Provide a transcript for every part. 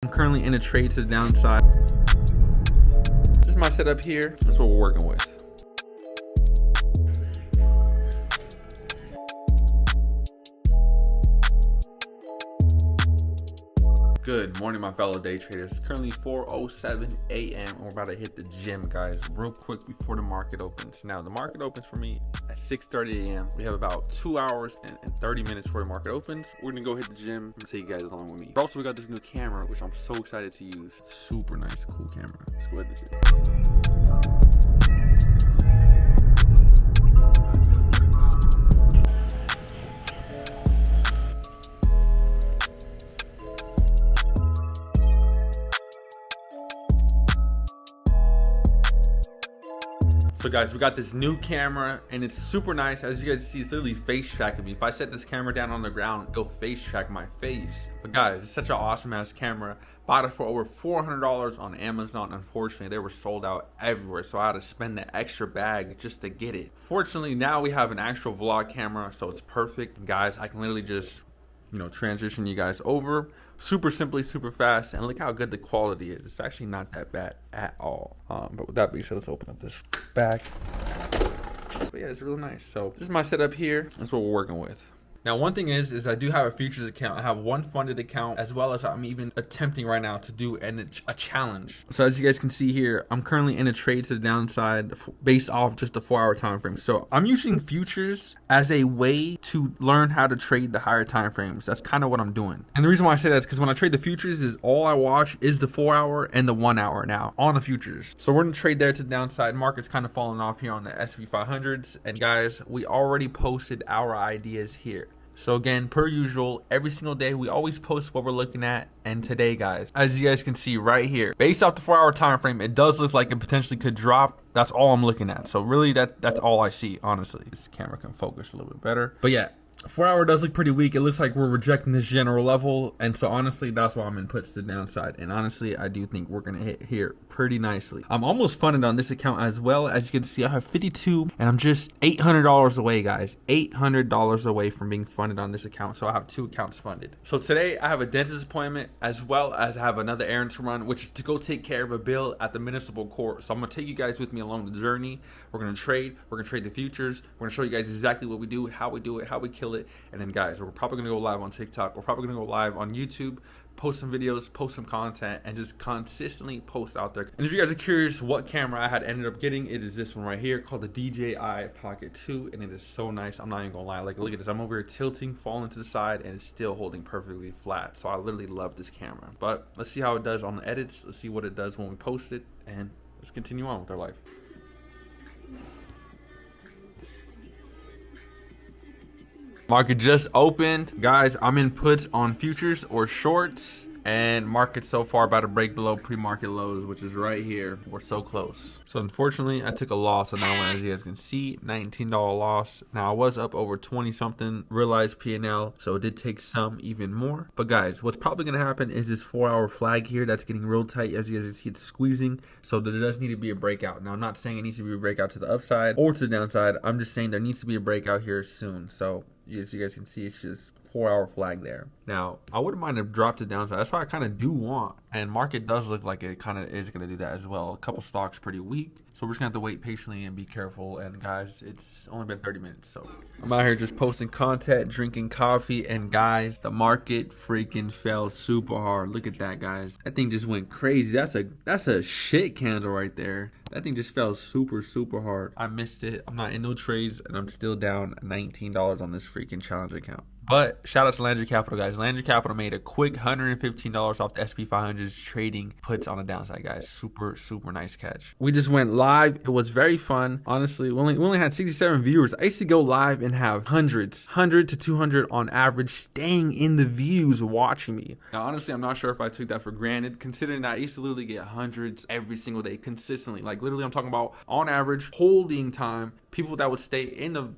I'm currently in a trade to the downside. This is my setup here. That's what we're working with. Good morning, my fellow day traders. Currently 4:07 a.m. and we're about to hit the gym, guys, real quick before the market opens. Now, the market opens for me at 6:30 a.m. We have about 2 hours and 30 minutes before the market opens. We're gonna go hit the gym and take you guys along with me. Also, we got this new camera, which I'm so excited to use. Super nice, cool camera. Let's go hit the gym. So guys, we got this new camera and it's super nice. As you guys see, it's literally face tracking me. If I set this camera down on the ground, it'll face track my face. But guys, it's such an awesome ass camera. Bought it for over $400 on Amazon. Unfortunately, they were sold out everywhere, so I had to spend the extra bag just to get it. Fortunately, now we have an actual vlog camera, so it's perfect. Guys, I can literally just, transition you guys over super simply, super fast, and look how good the quality is. It's actually not that bad at all. But with that being said, let's open up this bag. But yeah, it's really nice. So this is my setup here. That's what we're working with. Now, one thing is I do have a futures account. I have one funded account, as well as I'm even attempting right now to do a challenge. So as you guys can see here, I'm currently in a trade to the downside based off just the 4-hour time frame. So I'm using futures as a way to learn how to trade the higher time frames. That's kind of what I'm doing. And the reason why I say that is because when I trade the futures is all I watch is the 4-hour and the 1 hour now on the futures. So we're gonna trade there to the downside. Market's kind of falling off here on the S&P 500s. And guys, we already posted our ideas here. So again, per usual, every single day, we always post what we're looking at. And today, guys, as you guys can see right here, based off the 4-hour time frame, it does look like it potentially could drop. That's all I'm looking at. So really, that's all I see, honestly. This camera can focus a little bit better. But yeah, 4-hour does look pretty weak. It looks like we're rejecting this general level. And so honestly, that's why I'm in puts to the downside. And honestly, I do think we're going to hit here pretty nicely. I'm almost funded on this account as well. As you can see, I have 52 and I'm just $800 away, guys. $800 away from being funded on this account. So I have 2 accounts funded. So today I have a dentist appointment, as well as I have another errand to run, which is to go take care of a bill at the municipal court. So I'm going to take you guys with me along the journey. We're going to trade. We're going to trade the futures. We're going to show you guys exactly what we do, how we do it, how we kill it. And then guys, we're probably gonna go live on TikTok. We're probably gonna go live on YouTube, post some videos, post some content, and just consistently post out there. And if you guys are curious what camera I had ended up getting, it is this one right here called the DJI Pocket 2, and it is so nice. I'm not even gonna lie. Like, look at this. I'm over here tilting, falling to the side, and it's still holding perfectly flat. So I literally love this camera. But let's see how it does on the edits. Let's see what it does when we post it, and let's continue on with our life. Market just opened. Guys, I'm in puts on futures or shorts. And market so far about to break below pre-market lows, which is right here. We're so close. So unfortunately, I took a loss on that one. As you guys can see, $19 loss. Now I was up over 20 something realized P&L, so it did take some even more. But guys, what's probably gonna happen is this 4-hour flag here that's getting real tight. As you guys can see, it's squeezing. So there does need to be a breakout. Now I'm not saying it needs to be a breakout to the upside or to the downside. I'm just saying there needs to be a breakout here soon. So as you guys can see, it's just 4-hour flag there. Now, I wouldn't mind a drop to downside. That's what I kind of do want. And market does look like it kind of is going to do that as well. A couple stocks pretty weak. So we're just going to have to wait patiently and be careful. And guys, it's only been 30 minutes. So I'm out here just posting content, drinking coffee. And guys, the market freaking fell super hard. Look at that, guys. That thing just went crazy. That's a shit candle right there. That thing just fell super, super hard. I missed it. I'm not in no trades, and I'm still down $19 on this freaking challenge account. But shout out to Landry Capital, guys. Landry Capital made a quick $115 off the SP 500's trading puts on the downside, guys. Super, super nice catch. We just went live. It was very fun. Honestly, we only had 67 viewers. I used to go live and have hundreds, 100 to 200 on average, staying in the views watching me. Now, honestly, I'm not sure if I took that for granted, considering that I used to literally get hundreds every single day consistently. Like literally, I'm talking about on average holding time. People that would stay in the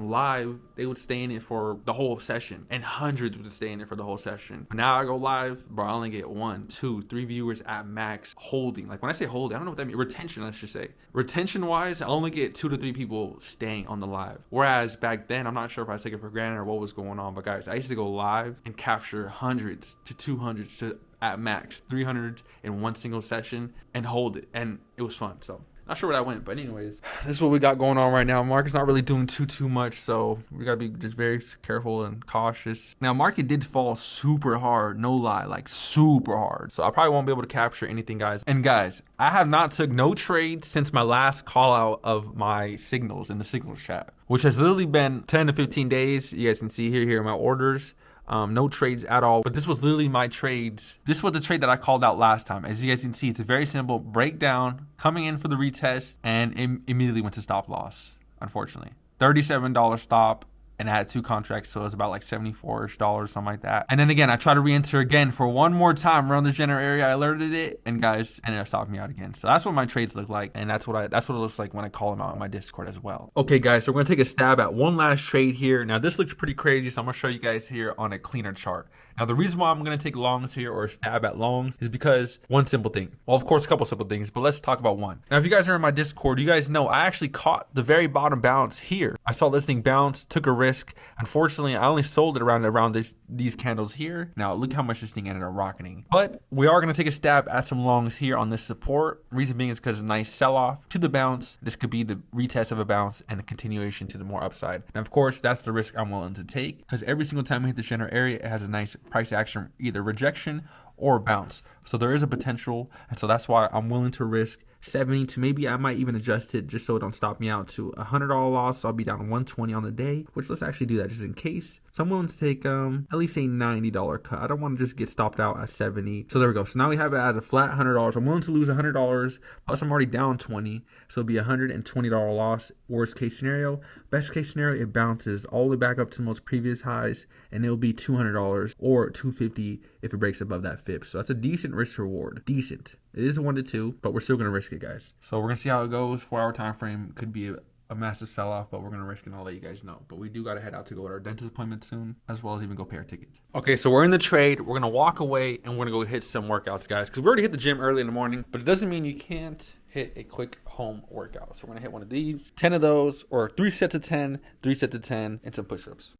live, they would stay in it for the whole session, and hundreds would stay in it for the whole session. Now I go live, bro, I only get 1, 2, 3 viewers at max holding. Like when I say holding, I don't know what that means. Retention, I should say. Retention wise, I only get 2 to 3 people staying on the live. Whereas back then, I'm not sure if I took it for granted or what was going on, but guys, I used to go live and capture hundreds to 200s to at max 300 in one single session and hold it, and it was fun. So not sure where that went, but anyways, this is what we got going on right now. Market's not really doing too much, so we gotta be just very careful and cautious. Now, market did fall super hard, no lie, like super hard. So I probably won't be able to capture anything, guys. And guys, I have not took no trades since my last call out of my signals in the signals chat, which has literally been 10 to 15 days. You guys can see here are my orders. No trades at all, but this was literally my trades. This was the trade that I called out last time. As you guys can see, it's a very simple breakdown, coming in for the retest, and immediately went to stop loss, unfortunately. $37 stop, and I had 2 contracts, so it was about like $74-ish, something like that. And then again, I tried to re-enter again for one more time around the general area. I alerted it, and guys ended up stopping me out again. So that's what my trades look like, and that's what it looks like when I call them out in my Discord as well. Okay, guys, so we're gonna take a stab at one last trade here. Now this looks pretty crazy, so I'm gonna show you guys here on a cleaner chart. Now the reason why I'm gonna take longs here, or stab at longs, is because one simple thing. Well, of course, a couple simple things, but let's talk about one. Now, if you guys are in my Discord, you guys know I actually caught the very bottom bounce here. I saw this thing bounce, took a risk. Unfortunately, I only sold it around these candles here. Now, look how much this thing ended up rocketing. But we are going to take a stab at some longs here on this support. Reason being is because of a nice sell-off to the bounce. This could be the retest of a bounce and a continuation to the more upside. And of course, that's the risk I'm willing to take, because every single time we hit the general area, it has a nice price action, either rejection or bounce. So there is a potential, and so that's why I'm willing to risk 70 to maybe I might even adjust it just so it don't stop me out to $100 loss. So I'll be down 120 on the day, which let's actually do that just in case. So I'm willing to take at least a $90 cut. I don't want to just get stopped out at 70. So there we go. So now we have it at a flat $100. I'm willing to lose $100, plus I'm already down 20. So it'll be a $120 loss. Worst case scenario. Best case scenario, it bounces all the way back up to the most previous highs, and it'll be $200 or $250 if it breaks above that FIP. So that's a decent risk reward. Decent. It is a 1 to 2, but we're still going to risk it, guys. So we're going to see how it goes. 4-hour time frame could be a massive sell-off, but we're going to risk it, and I'll let you guys know. But we do got to head out to go to our dentist appointment soon, as well as even go pay our tickets. Okay, so we're in the trade. We're going to walk away, and we're going to go hit some workouts, guys, because we already hit the gym early in the morning, but it doesn't mean you can't hit a quick home workout. So we're going to hit one of these, 10 of those, or 3 sets of 10, 3 sets of 10, and some push-ups.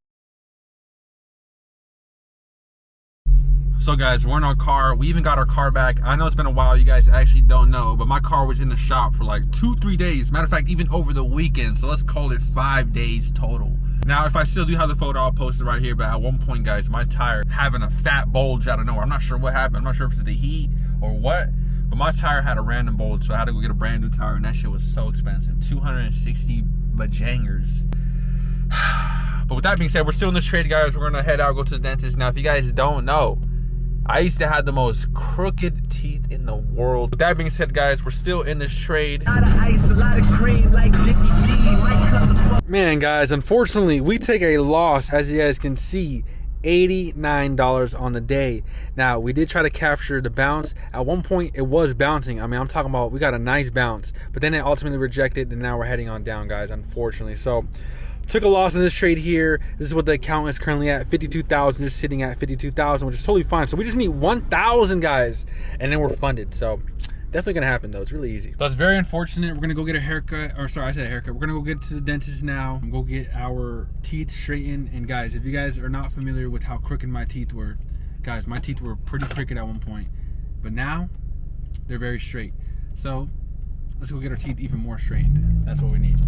So guys, we're in our car. We even got our car back. I know it's been a while, you guys actually don't know, but my car was in the shop for like 2-3 days. Matter of fact, even over the weekend. So let's call it 5 days total. Now, if I still do have the photo, I'll post it right here. But at one point, guys, my tire having a fat bulge out of nowhere. I'm not sure what happened. I'm not sure if it's the heat or what, but my tire had a random bulge. So I had to go get a brand new tire, and that shit was so expensive. 260 bajangers. But with that being said, we're still in this trade, guys. We're gonna head out, go to the dentist. Now, if you guys don't know, I used to have the most crooked teeth in the world. With that being said, guys, we're still in this trade. A lot of ice, a lot of cream, like man, guys, unfortunately, we take a loss, as you guys can see, $89 on the day. Now, we did try to capture the bounce. At one point, it was bouncing. I mean, I'm talking about we got a nice bounce, but then it ultimately rejected, and now we're heading on down, guys, unfortunately. So took a loss in this trade here. This is what the account is currently at, 52,000, just sitting at 52,000, which is totally fine. So we just need 1,000, guys, and then we're funded. So definitely gonna happen though. It's really easy. That's very unfortunate. We're gonna go get a haircut, or sorry, I said a haircut. We're gonna go get to the dentist now and go get our teeth straightened. And guys, if you guys are not familiar with how crooked my teeth were, guys, my teeth were pretty crooked at one point, but now they're very straight. So let's go get our teeth even more straightened. That's what we need.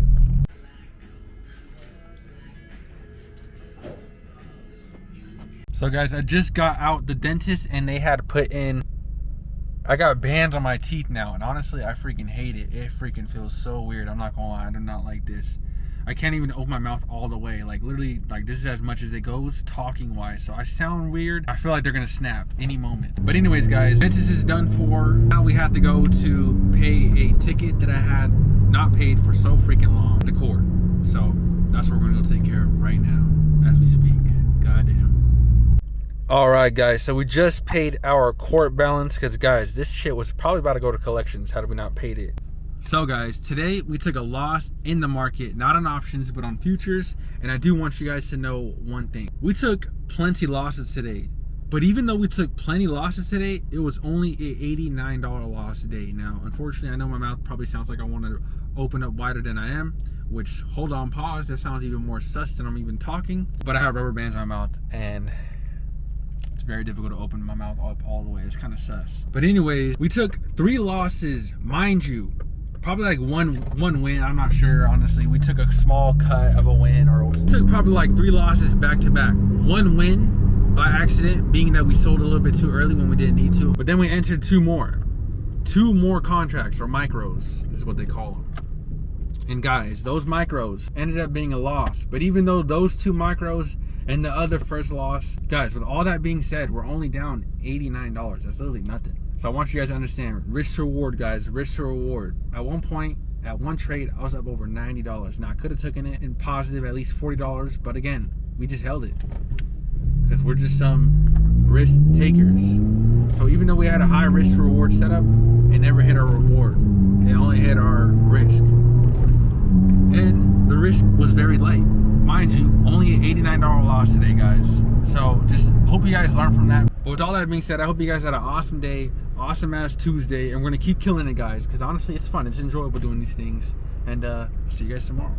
So guys, I just got out the dentist, and they had put in, I got bands on my teeth now, and honestly, I freaking hate it. It freaking feels so weird. I'm not gonna lie, I do not like this. I can't even open my mouth all the way. Like literally, like this is as much as it goes talking wise. So I sound weird. I feel like they're gonna snap any moment. But anyways, guys, dentist is done for. Now we have to go to pay a ticket that I had not paid for so freaking long, the court. So that's what we're gonna go take care of right now as we speak. Goddamn. All right, guys, so we just paid our court balance because, guys, this shit was probably about to go to collections had we not paid it. So, guys, today we took a loss in the market, not on options, but on futures. And I do want you guys to know one thing. We took plenty losses today. But even though we took plenty losses today, it was only a $89 loss a day. Now, unfortunately, I know my mouth probably sounds like I want to open up wider than I am, which, hold on, pause. That sounds even more sus than I'm even talking. But I have rubber bands in my mouth, and It's very difficult to open my mouth up all the way. It's kind of sus. But anyways, we took 3 losses, mind you. Probably like one win. I'm not sure, honestly. We took a small cut of a win, or we took probably like 3 losses back to back. 1 win by accident, being that we sold a little bit too early when we didn't need to. But then we entered 2 more. 2 more contracts, or micros is what they call them. And guys, those micros ended up being a loss. But even though those 2 micros and the other first loss, guys, with all that being said, we're only down $89. That's literally nothing. So I want you guys to understand, risk to reward, guys, risk to reward. At one point, at one trade, I was up over $90. Now I could have taken it in positive at least $40, but again, we just held it because we're just some risk takers. So even though we had a high risk to reward setup, it never hit our reward. It only hit our risk. And the risk was very light. Mind you, only an $89 loss today, guys. So just hope you guys learn from that. But with all that being said, I hope you guys had an awesome day, awesome ass Tuesday, and we're gonna keep killing it, guys, because honestly it's fun, it's enjoyable doing these things. And I'll see you guys tomorrow.